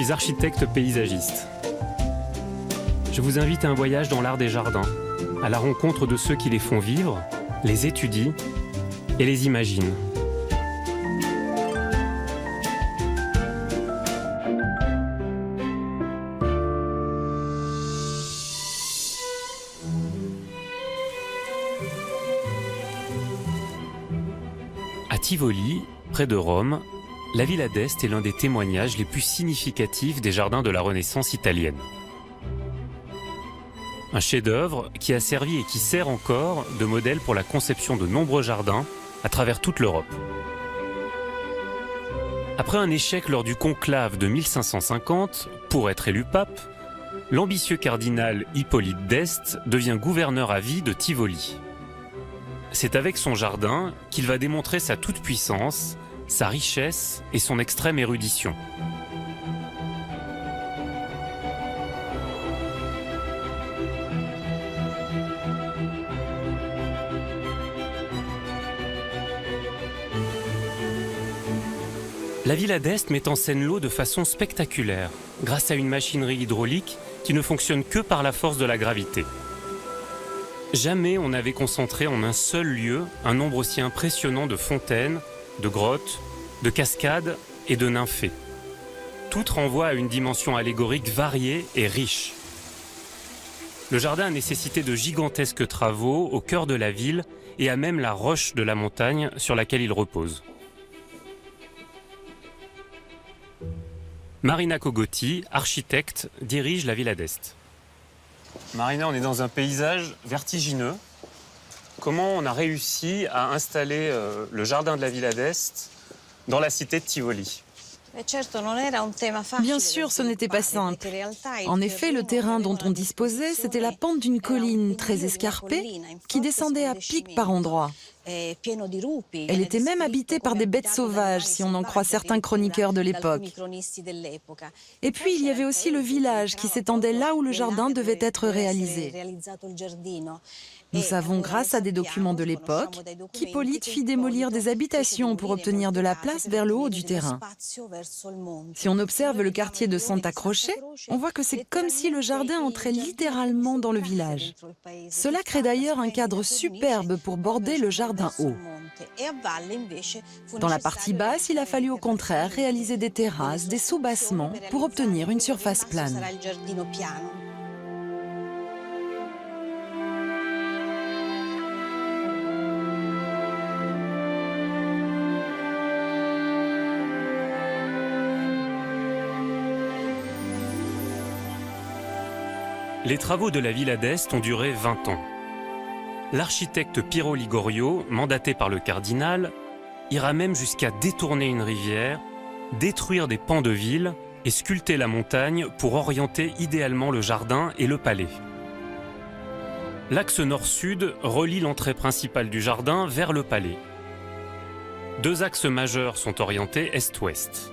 suis architecte paysagiste. Je vous invite à un voyage dans l'art des jardins, à la rencontre de ceux qui les font vivre, les étudient et les imaginent. À Tivoli, près de Rome, la Villa d'Este est l'un des témoignages les plus significatifs des jardins de la Renaissance italienne. Un chef-d'œuvre qui a servi et qui sert encore de modèle pour la conception de nombreux jardins à travers toute l'Europe. Après un échec lors du conclave de 1550, pour être élu pape, l'ambitieux cardinal Hippolyte d'Este devient gouverneur à vie de Tivoli. C'est avec son jardin qu'il va démontrer sa toute-puissance, sa richesse et son extrême érudition. La Villa d'Este met en scène l'eau de façon spectaculaire, grâce à une machinerie hydraulique qui ne fonctionne que par la force de la gravité. Jamais on n'avait concentré en un seul lieu un nombre aussi impressionnant de fontaines, de grottes, de cascades et de nymphées. Toutes renvoient à une dimension allégorique variée et riche. Le jardin a nécessité de gigantesques travaux au cœur de la ville et à même la roche de la montagne sur laquelle il repose. Marina Cogotti, architecte, dirige la Villa d'Este. Marina, on est dans un paysage vertigineux. Comment on a réussi à installer le jardin de la Villa d'Este dans la cité de Tivoli? Bien sûr, ce n'était pas simple. En effet, le terrain dont on disposait, c'était la pente d'une colline très escarpée qui descendait à pic par endroits. Elle était même habitée par des bêtes sauvages, si on en croit certains chroniqueurs de l'époque. Et puis, il y avait aussi le village qui s'étendait là où le jardin devait être réalisé. Nous savons, grâce à des documents de l'époque, qu'Hippolyte fit démolir des habitations pour obtenir de la place vers le haut du terrain. Si on observe le quartier de Santa Croce, on voit que c'est comme si le jardin entrait littéralement dans le village. Cela crée d'ailleurs un cadre superbe pour border le jardin haut. Dans la partie basse, il a fallu au contraire réaliser des terrasses, des soubassements pour obtenir une surface plane. Les travaux de la Villa d'Este ont duré 20 ans. L'architecte Piero Ligorio, mandaté par le cardinal, ira même jusqu'à détourner une rivière, détruire des pans de ville et sculpter la montagne pour orienter idéalement le jardin et le palais. L'axe nord-sud relie l'entrée principale du jardin vers le palais. Deux axes majeurs sont orientés est-ouest.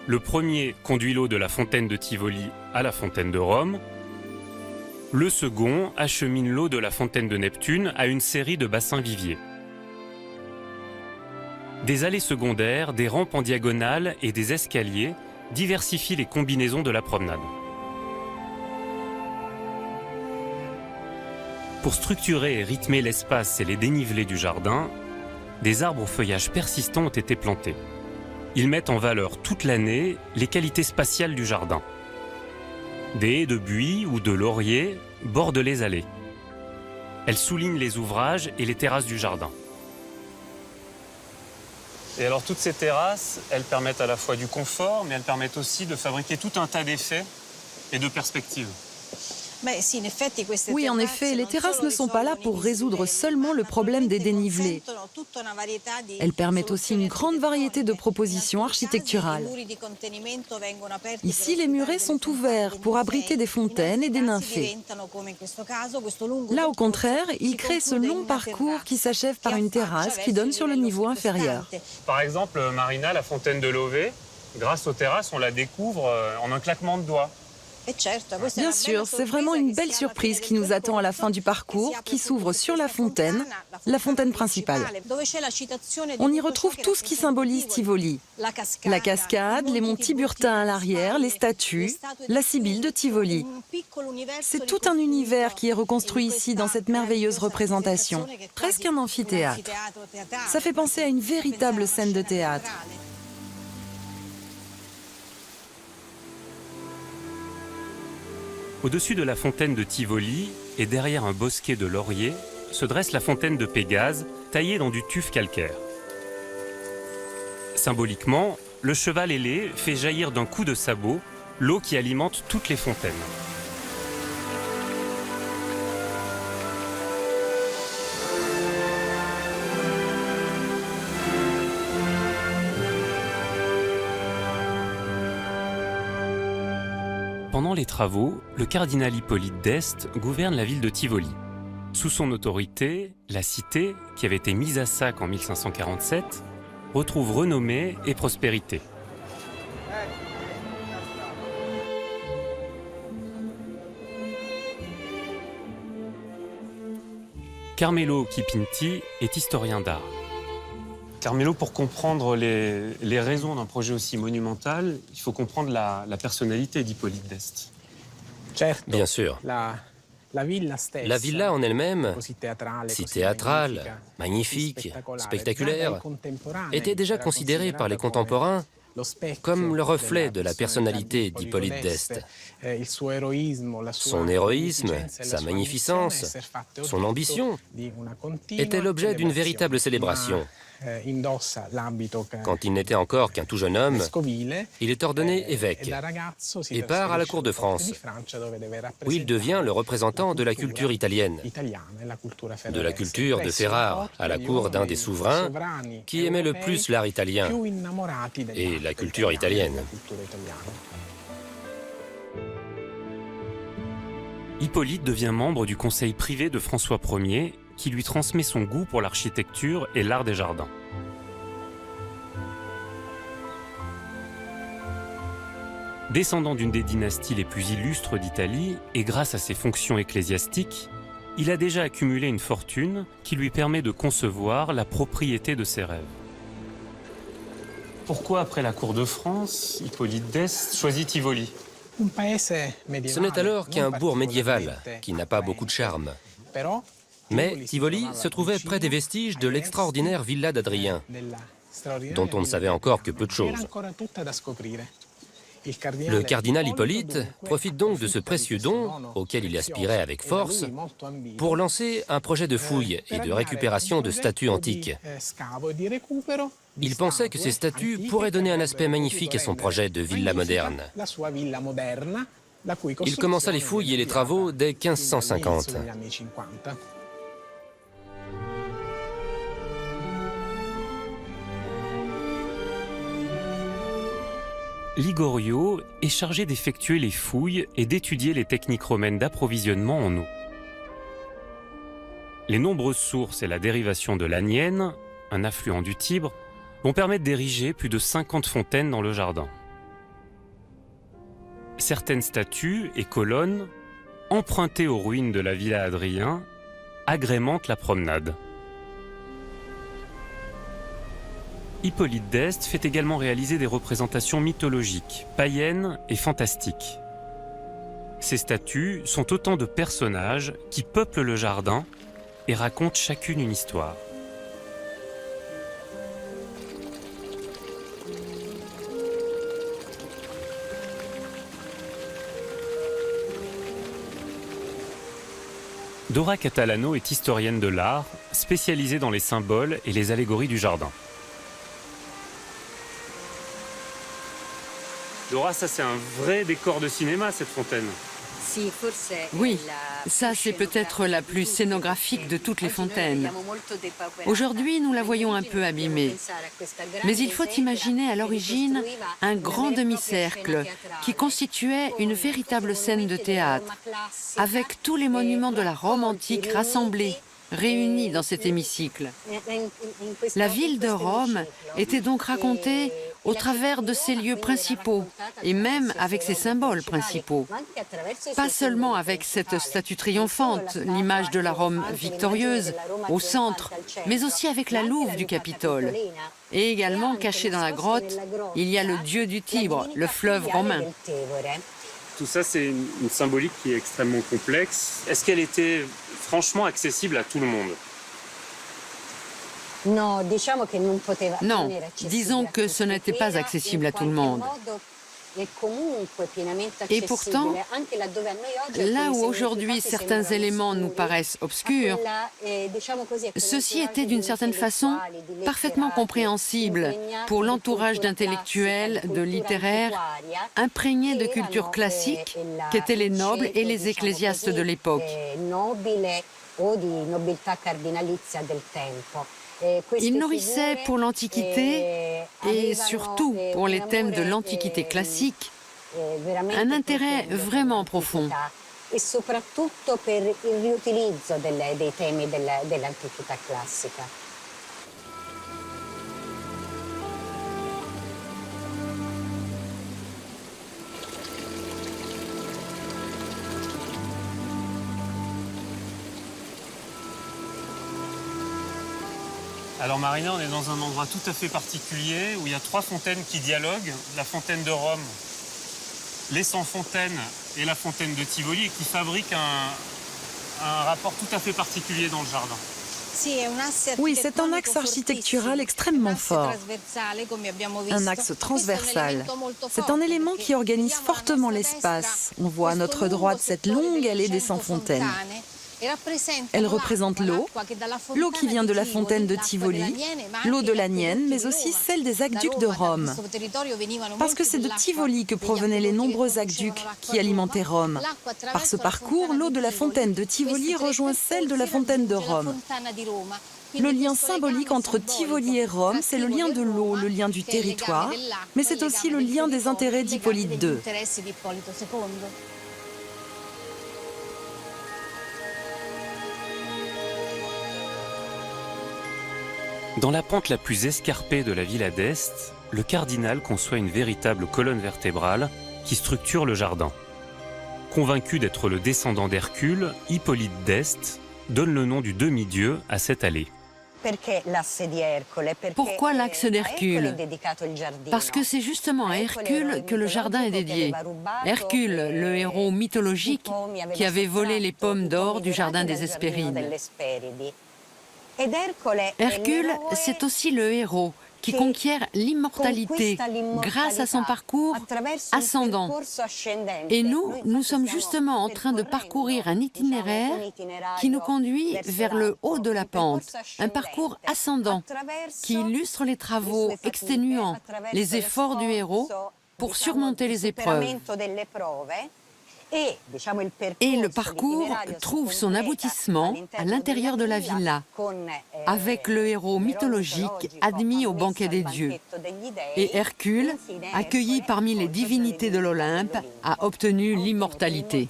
Le premier conduit l'eau de la fontaine de Tivoli à la fontaine de Rome. Le second achemine l'eau de la fontaine de Neptune à une série de bassins viviers. Des allées secondaires, des rampes en diagonale et des escaliers diversifient les combinaisons de la promenade. Pour structurer et rythmer l'espace et les dénivelés du jardin, des arbres au feuillage persistant ont été plantés. Ils mettent en valeur toute l'année les qualités spatiales du jardin. Des haies de buis ou de lauriers bordent les allées. Elles soulignent les ouvrages et les terrasses du jardin. Et alors toutes ces terrasses, elles permettent à la fois du confort, mais elles permettent aussi de fabriquer tout un tas d'effets et de perspectives. Oui, en effet, les terrasses ne sont pas là pour résoudre seulement le problème des dénivelés. Elles permettent aussi une grande variété de propositions architecturales. Ici, les murets sont ouverts pour abriter des fontaines et des nymphées. Là, au contraire, ils créent ce long parcours qui s'achève par une terrasse qui donne sur le niveau inférieur. Par exemple, Marina, la fontaine de Lové, grâce aux terrasses, on la découvre en un claquement de doigts. Bien sûr, c'est vraiment une belle surprise qui nous attend à la fin du parcours, qui s'ouvre sur la fontaine principale. On y retrouve tout ce qui symbolise Tivoli. La cascade, les monts Tiburtins à l'arrière, les statues, la Sibylle de Tivoli. C'est tout un univers qui est reconstruit ici dans cette merveilleuse représentation, presque un amphithéâtre. Ça fait penser à une véritable scène de théâtre. Au-dessus de la fontaine de Tivoli et derrière un bosquet de lauriers se dresse la fontaine de Pégase, taillée dans du tuf calcaire. Symboliquement, le cheval ailé fait jaillir d'un coup de sabot l'eau qui alimente toutes les fontaines. Pendant les travaux, le cardinal Hippolyte d'Este gouverne la ville de Tivoli. Sous son autorité, la cité, qui avait été mise à sac en 1547, retrouve renommée et prospérité. Carmelo Chipinti est historien d'art. Carmelo, pour comprendre les raisons d'un projet aussi monumental, il faut comprendre la personnalité d'Hippolyte d'Este. Bien sûr. La villa en elle-même, si théâtrale, magnifique, spectaculaire, était déjà considérée par les contemporains comme le reflet de la personnalité d'Hippolyte d'Este. Son héroïsme, sa magnificence, son ambition étaient l'objet d'une véritable célébration. Quand il n'était encore qu'un tout jeune homme, il est ordonné évêque et part à la cour de France, où il devient le représentant de la culture italienne, de la culture de Ferrare à la cour d'un des souverains qui aimait le plus l'art italien et la culture italienne. Hippolyte devient membre du conseil privé de François Ier, qui lui transmet son goût pour l'architecture et l'art des jardins. Descendant d'une des dynasties les plus illustres d'Italie et grâce à ses fonctions ecclésiastiques, il a déjà accumulé une fortune qui lui permet de concevoir la propriété de ses rêves. Pourquoi, après la cour de France, Hippolyte d'Este choisit Tivoli? Ce n'est alors qu'un bourg médiéval qui n'a pas beaucoup de charme. Mais Tivoli se trouvait près des vestiges de l'extraordinaire villa d'Adrien, dont on ne savait encore que peu de choses. Le cardinal Hippolyte profite donc de ce précieux don, auquel il aspirait avec force, pour lancer un projet de fouille et de récupération de statues antiques. Il pensait que ces statues pourraient donner un aspect magnifique à son projet de villa moderne. Il commença les fouilles et les travaux dès 1550. Ligorio est chargé d'effectuer les fouilles et d'étudier les techniques romaines d'approvisionnement en eau. Les nombreuses sources et la dérivation de l'Aniene, un affluent du Tibre, vont permettre d'ériger plus de 50 fontaines dans le jardin. Certaines statues et colonnes, empruntées aux ruines de la Villa Hadrien, agrémentent la promenade. Hippolyte d'Este fait également réaliser des représentations mythologiques, païennes et fantastiques. Ces statues sont autant de personnages qui peuplent le jardin et racontent chacune une histoire. Dora Catalano est historienne de l'art, spécialisée dans les symboles et les allégories du jardin. Dora, ça c'est un vrai décor de cinéma, cette fontaine. Oui, ça c'est peut-être la plus scénographique de toutes les fontaines. Aujourd'hui, nous la voyons un peu abîmée. Mais il faut imaginer à l'origine un grand demi-cercle qui constituait une véritable scène de théâtre, avec tous les monuments de la Rome antique rassemblés, réunis dans cet hémicycle. La ville de Rome était donc racontée au travers de ses lieux principaux et même avec ses symboles principaux. Pas seulement avec cette statue triomphante, l'image de la Rome victorieuse, au centre, mais aussi avec la louve du Capitole. Et également, caché dans la grotte, il y a le dieu du Tibre, le fleuve romain. Tout ça, c'est une symbolique qui est extrêmement complexe. Est-ce qu'elle était franchement accessible à tout le monde? Non, disons que ce n'était pas accessible à tout le monde. Et pourtant, là où aujourd'hui certains éléments nous paraissent obscurs, ceci était d'une certaine façon parfaitement compréhensible pour l'entourage d'intellectuels, de littéraires, imprégnés de culture classique qu'étaient les nobles et les ecclésiastes de l'époque. Il nourrissait pour l'Antiquité, et surtout pour les thèmes de l'Antiquité classique, un intérêt vraiment profond. E soprattutto per il riutilizzo dei temi dell'antichità classica. Alors Marina, on est dans un endroit tout à fait particulier où il y a 3 fontaines qui dialoguent. La fontaine de Rome, les 100 fontaines et la fontaine de Tivoli, et qui fabriquent un rapport tout à fait particulier dans le jardin. Oui, c'est un axe architectural extrêmement fort, un axe transversal. C'est un élément qui organise fortement l'espace. On voit à notre droite cette longue allée des 100 fontaines. Elle représente l'eau qui vient de la fontaine de Tivoli, l'eau de l'Aniene, mais aussi celle des aqueducs de Rome. Parce que c'est de Tivoli que provenaient les nombreux aqueducs qui alimentaient Rome. Par ce parcours, l'eau de la fontaine de Tivoli rejoint celle de la fontaine de Rome. Le lien symbolique entre Tivoli et Rome, c'est le lien de l'eau, le lien du territoire, mais c'est aussi le lien des intérêts d'Hippolyte II. Dans la pente la plus escarpée de la villa d'Este, le cardinal conçoit une véritable colonne vertébrale qui structure le jardin. Convaincu d'être le descendant d'Hercule, Hippolyte d'Este donne le nom du demi-dieu à cette allée. Pourquoi l'axe d'Hercule? Parce que c'est justement à Hercule que le jardin est dédié. Hercule, le héros mythologique qui avait volé les pommes d'or du jardin des Hespérides. Hercule, c'est aussi le héros qui conquiert l'immortalité grâce à son parcours ascendant. Et nous sommes justement en train de parcourir un itinéraire qui nous conduit vers le haut de la pente, un parcours ascendant qui illustre les travaux exténuants, les efforts du héros pour surmonter les épreuves. Et le parcours trouve son aboutissement à l'intérieur de la villa, avec le héros mythologique admis au banquet des dieux. Et Hercule, accueilli parmi les divinités de l'Olympe, a obtenu l'immortalité.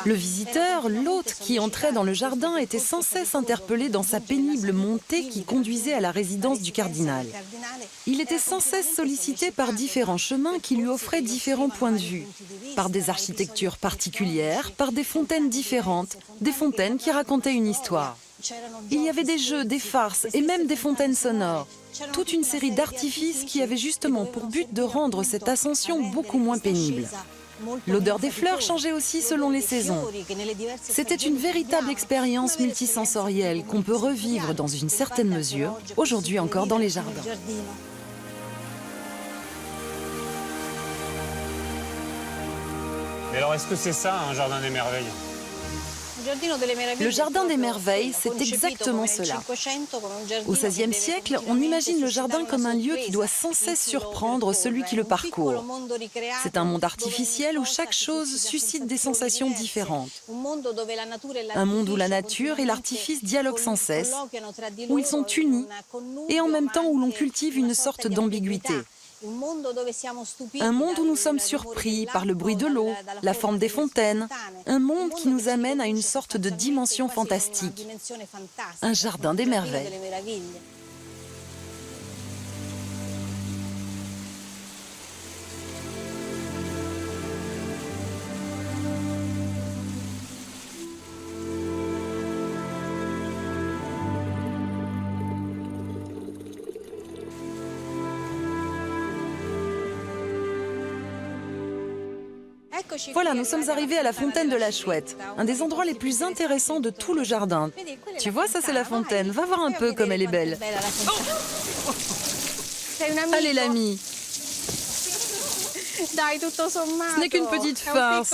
Le visiteur, l'hôte qui entrait dans le jardin, était sans cesse interpellé dans sa pénible montée qui conduisait à la résidence du cardinal. Il était sans cesse sollicité par différents chemins qui lui offraient différents points de vue, par des architectures particulières, par des fontaines différentes, des fontaines qui racontaient une histoire. Il y avait des jeux, des farces et même des fontaines sonores. Toute une série d'artifices qui avaient justement pour but de rendre cette ascension beaucoup moins pénible. L'odeur des fleurs changeait aussi selon les saisons. C'était une véritable expérience multisensorielle qu'on peut revivre dans une certaine mesure, aujourd'hui encore dans les jardins. Mais alors, est-ce que c'est ça, un jardin des merveilles? Le Jardin des Merveilles, c'est exactement cela. Au XVIe siècle, on imagine le jardin comme un lieu qui doit sans cesse surprendre celui qui le parcourt. C'est un monde artificiel où chaque chose suscite des sensations différentes. Un monde où la nature et l'artifice dialoguent sans cesse, où ils sont unis et en même temps où l'on cultive une sorte d'ambiguïté. Un monde où nous sommes surpris par le bruit de l'eau, la forme des fontaines, un monde qui nous amène à une sorte de dimension fantastique, un jardin des merveilles. Voilà, nous sommes arrivés à la fontaine de la Chouette, un des endroits les plus intéressants de tout le jardin. Tu vois, ça c'est la fontaine. Va voir un peu comme elle est belle. Allez l'ami. Ce n'est qu'une petite farce.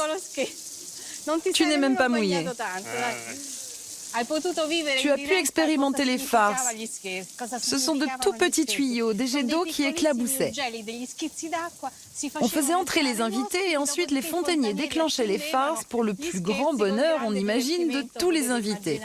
Tu n'es même pas mouillé. Tu as pu expérimenter les farces. Ce sont de tout petits tuyaux, des jets d'eau qui éclaboussaient. On faisait entrer les invités et ensuite les fontainiers déclenchaient les farces pour le plus grand bonheur, on imagine, de tous les invités.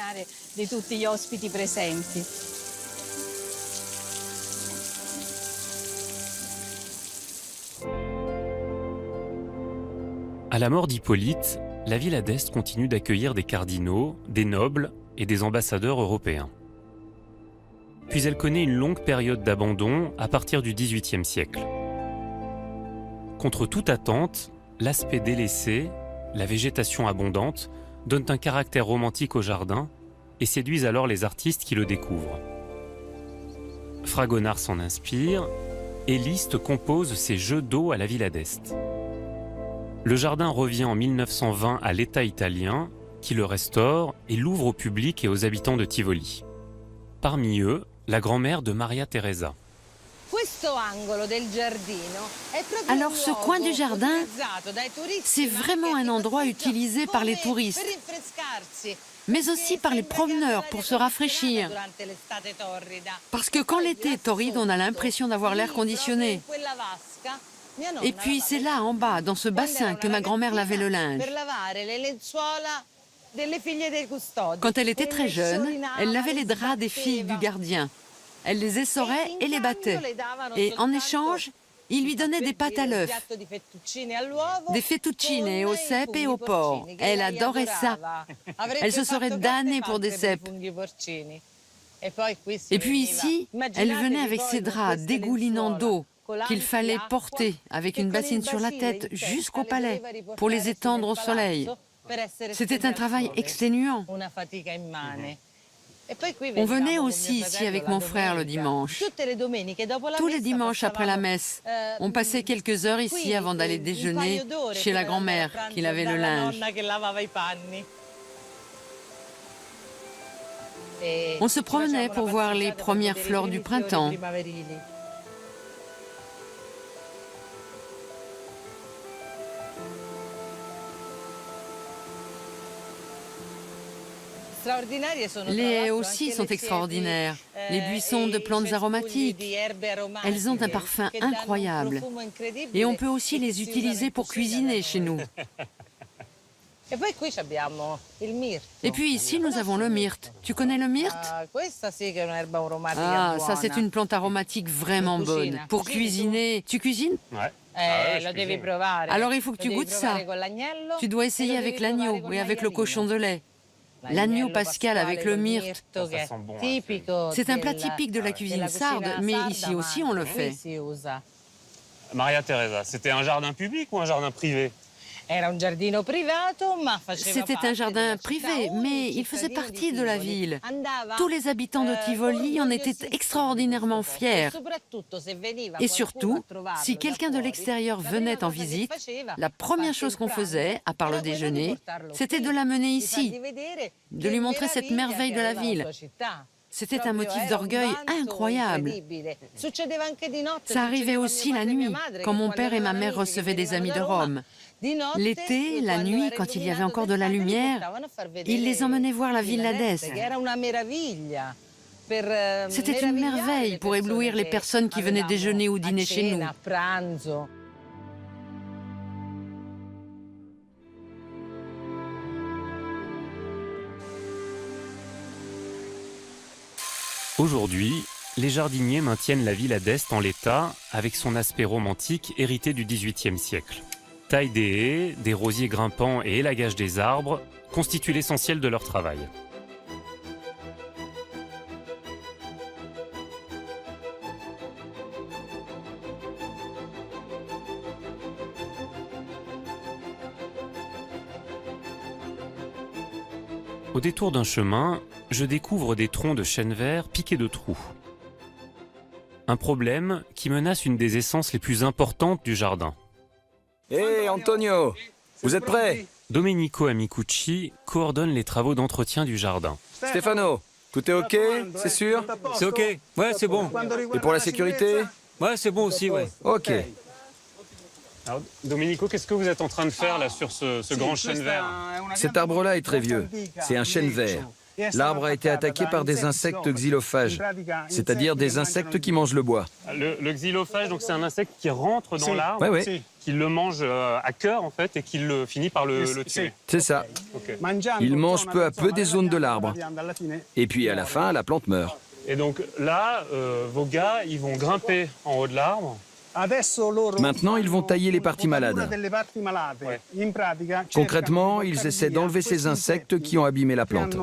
À la mort d'Hippolyte, la Villa d'Este continue d'accueillir des cardinaux, des nobles et des ambassadeurs européens. Puis elle connaît une longue période d'abandon à partir du XVIIIe siècle. Contre toute attente, l'aspect délaissé, la végétation abondante, donnent un caractère romantique au jardin et séduisent alors les artistes qui le découvrent. Fragonard s'en inspire et Liszt compose ses jeux d'eau à la Villa d'Este. Le jardin revient en 1920 à l'État italien, qui le restaure et l'ouvre au public et aux habitants de Tivoli. Parmi eux, la grand-mère de Maria Teresa. Alors ce coin du jardin, c'est vraiment un endroit utilisé par les touristes, mais aussi par les promeneurs pour se rafraîchir. Parce que quand l'été est torride, on a l'impression d'avoir l'air conditionné. Et puis c'est là, en bas, dans ce bassin, que ma grand-mère lavait le linge. Quand elle était très jeune, elle lavait les draps des filles du gardien. Elle les essorait et les battait. Et en échange, il lui donnait des pâtes à l'œuf, des fettuccine au cèpe et au porc. Elle adorait ça. Elle se serait damnée pour des cèpes. Et puis ici, elle venait avec ses draps dégoulinants d'eau qu'il fallait porter avec une bassine sur la tête jusqu'au palais pour les étendre au soleil. C'était un travail exténuant. On venait aussi ici avec mon frère le dimanche. Tous les dimanches après la messe, on passait quelques heures ici avant d'aller déjeuner chez la grand-mère qui lavait le linge. On se promenait pour voir les premières fleurs du printemps. Les haies aussi sont extraordinaires. Les buissons de plantes aromatiques, elles ont un parfum incroyable. Et on peut aussi les utiliser pour cuisiner chez nous. Et puis ici, nous avons le myrte. Tu connais le myrte? Ah, ça c'est une plante aromatique vraiment bonne. Pour cuisiner, tu cuisines? Ouais. Alors il faut que tu goûtes ça. Tu dois essayer avec l'agneau et avec le cochon de lait. L'agneau pascal avec le myrte. C'est un plat typique de la cuisine sarde, mais ici aussi on le fait. Maria Teresa, c'était un jardin public ou un jardin privé? C'était un jardin privé, mais il faisait partie de la ville. Tous les habitants de Tivoli en étaient extraordinairement fiers. Et surtout, si quelqu'un de l'extérieur venait en visite, la première chose qu'on faisait, à part le déjeuner, c'était de l'amener ici, de lui montrer cette merveille de la ville. C'était un motif d'orgueil incroyable. Ça arrivait aussi la nuit, quand mon père et ma mère recevaient des amis de Rome. L'été, la nuit, quand il y avait encore de la lumière, ils les emmenaient voir la Villa d'Este. C'était une merveille pour éblouir les personnes qui venaient déjeuner ou dîner chez nous. Aujourd'hui, les jardiniers maintiennent la Villa d'Este en l'état, avec son aspect romantique hérité du XVIIIe siècle. Taille des haies, des rosiers grimpants et élagage des arbres constituent l'essentiel de leur travail. Au détour d'un chemin, je découvre des troncs de chêne vert piqués de trous. Un problème qui menace une des essences les plus importantes du jardin. Hé, Antonio, vous êtes prêt? Domenico Amicucci coordonne les travaux d'entretien du jardin. Stefano, tout est OK? C'est sûr? C'est OK. Ouais, c'est bon. Et pour la sécurité? Ouais, c'est bon aussi, ouais. OK. Alors, Domenico, qu'est-ce que vous êtes en train de faire là sur ce grand chêne vert? Cet arbre-là est très vieux. C'est un chêne vert. L'arbre a été attaqué par des insectes xylophages, c'est-à-dire des insectes qui mangent le bois. Le xylophage, donc c'est un insecte qui rentre dans l'arbre, Oui. qui le mange à cœur en fait, et qui finit par le tuer. C'est ça. Okay. Il mange peu à peu des zones de l'arbre. Et puis à la fin, la plante meurt. Et donc là, vos gars, ils vont grimper en haut de l'arbre. Maintenant, ils vont tailler les parties malades. Concrètement, ils essaient d'enlever ces insectes qui ont abîmé la plante.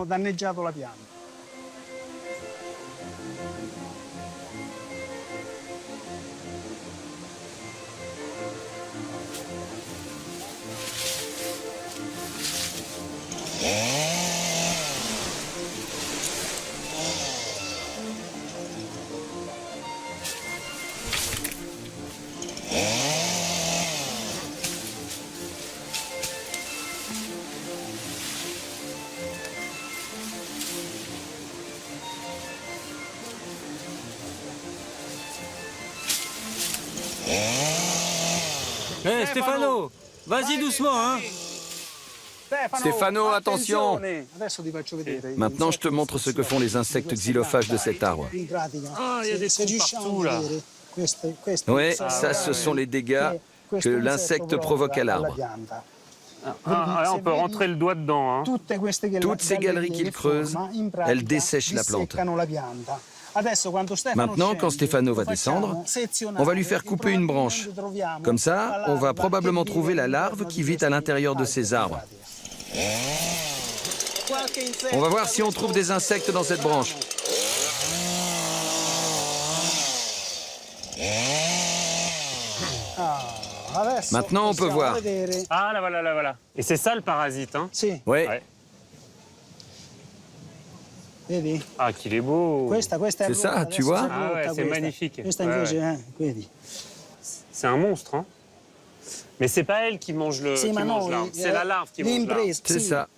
Hé, Stefano, vas-y doucement, hein. Stefano, attention! Maintenant, je te montre ce que font les insectes xylophages de cet arbre. Ah, il y a des trous partout là. Oui, ça, ce sont les dégâts que l'insecte provoque à l'arbre. On peut rentrer le doigt dedans. Hein. Toutes ces galeries qu'il creuse, elles dessèchent la plante. Maintenant, quand Stefano va descendre, on va lui faire couper une branche. Comme ça, on va probablement trouver la larve qui vit à l'intérieur de ces arbres. On va voir si on trouve des insectes dans cette branche. Maintenant, on peut voir. Ah, là voilà. Et c'est ça le parasite, hein? Oui. Ouais. Ah, qu'il est beau! C'est ça, tu vois? Ah ouais, c'est magnifique. Ouais. C'est un monstre, hein? Mais c'est pas elle qui mange l'arbre, c'est la larve qui mange l'arbre. C'est ça.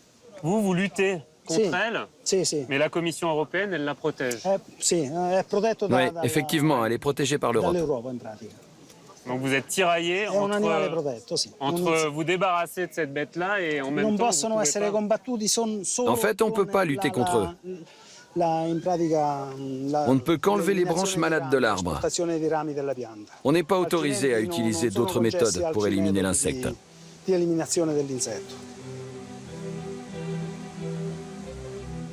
Vous luttez contre elle, mais la Commission européenne, elle la protège. Oui, effectivement, elle est protégée par l'Europe. Donc vous êtes tiraillés entre vous débarrasser de cette bête-là et en même temps, vous pouvez pas... En fait, on ne peut pas lutter contre eux. On ne peut qu'enlever les branches malades de l'arbre. On n'est pas autorisé à utiliser d'autres méthodes pour éliminer l'insecte.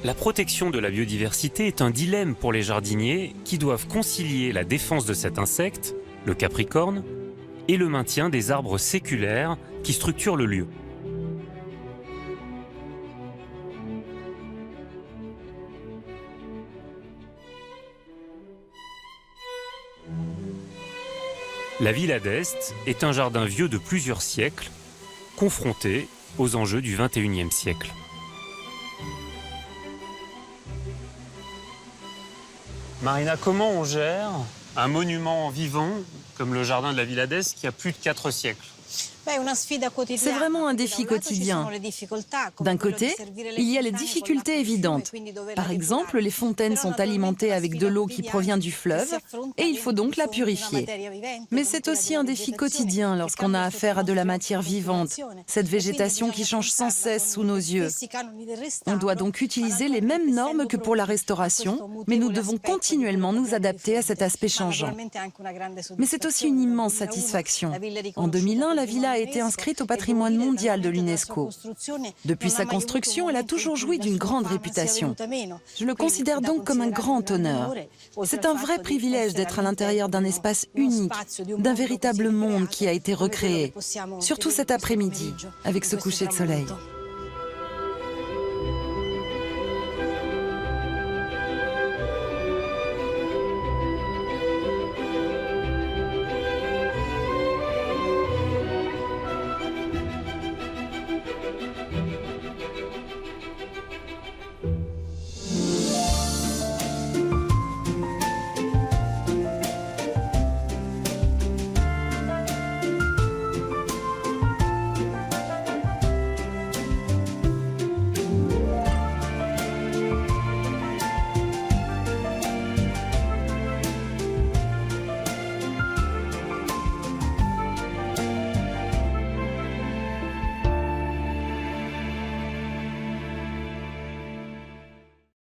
La protection de la biodiversité est un dilemme pour les jardiniers qui doivent concilier la défense de cet insecte, le capricorne, et le maintien des arbres séculaires qui structurent le lieu. La Villa d'Este est un jardin vieux de plusieurs siècles, confronté aux enjeux du XXIe siècle. Marina, comment on gère un monument vivant comme le jardin de la Villa d'Este qui a plus de 4 siècles? C'est vraiment un défi quotidien. D'un côté, il y a les difficultés évidentes. Par exemple, les fontaines sont alimentées avec de l'eau qui provient du fleuve et il faut donc la purifier. Mais c'est aussi un défi quotidien lorsqu'on a affaire à de la matière vivante, cette végétation qui change sans cesse sous nos yeux. On doit donc utiliser les mêmes normes que pour la restauration, mais nous devons continuellement nous adapter à cet aspect changeant. Mais c'est aussi une immense satisfaction. En 2001, la villa a été inscrite au patrimoine mondial de l'UNESCO. Depuis sa construction, elle a toujours joui d'une grande réputation. Je le considère donc comme un grand honneur. C'est un vrai privilège d'être à l'intérieur d'un espace unique, d'un véritable monde qui a été recréé. Surtout cet après-midi, avec ce coucher de soleil.